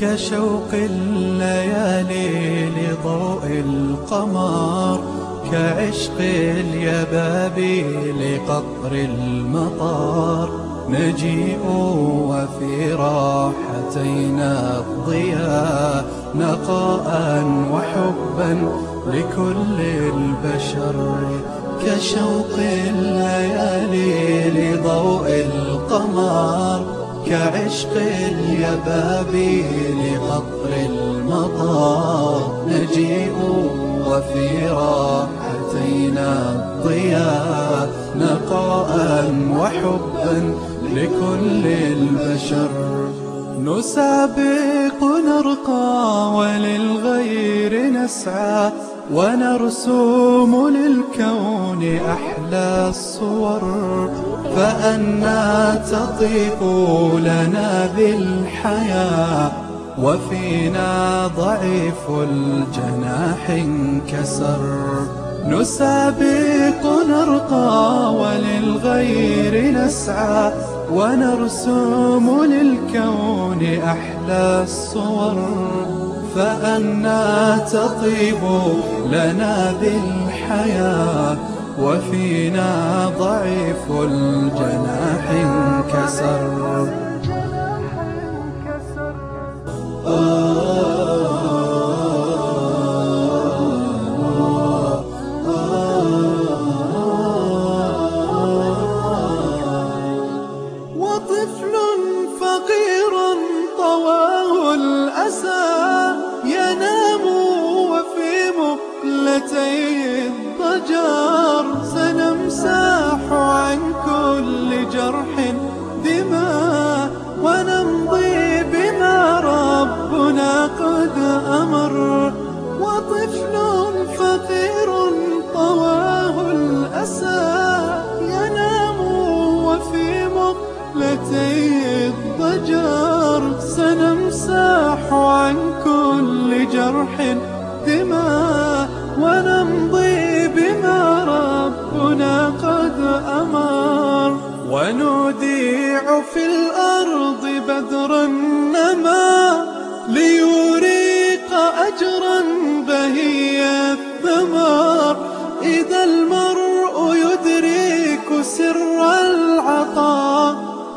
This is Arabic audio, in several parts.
كشوق الليالي لضوء القمر، كعشق اليبابي لقطر المطر. نجيء وفي راحتينا الضياء، نقاء وحبا لكل البشر. كشوق الليالي لضوء القمر، كعشق اليبابي لقطر المطر. نجيء وفي راحتينا الضياء، نقاء وحبا لكل البشر. نسابق نرقى وللغير نسعى، ونرسم للكون أحلى الصور. فأنى تطيب لنا بالحياة، وفينا ضعيف الجناح انكسر. نسابق نرقى وللغير نسعى، ونرسم للكون أحلى الصور. فأنى تطيب لنا بالحياة، وفينا ضعيف الجناح انكسر. وطفل فقير طواه الأسى، ينام وفي مقلتيه الضجر. سنمسح عن كل جرح دماء، ونمضي بما ربنا قد أمر. وطفل فقير طواه الأسى، ينام وفي مقلتيه الضجر. سنمسح عن كل جرح دماء، ونمضي بما ربنا قد أمر. ونوديع في الأرض بدرا نما، ليريق أجرا بهي الثمر. إذا المرء يدرك سر العطاء،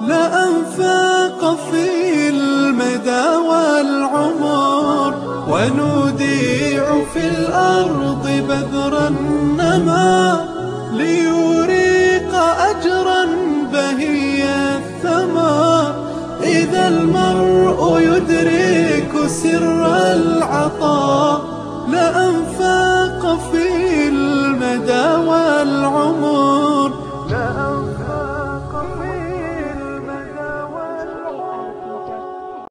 لأنفاق في المدى والعمر. ونوديع في الأرض بذرا نما، ليريق أجرا بهي الثمر. إذا المرء يدرك سر العطاء،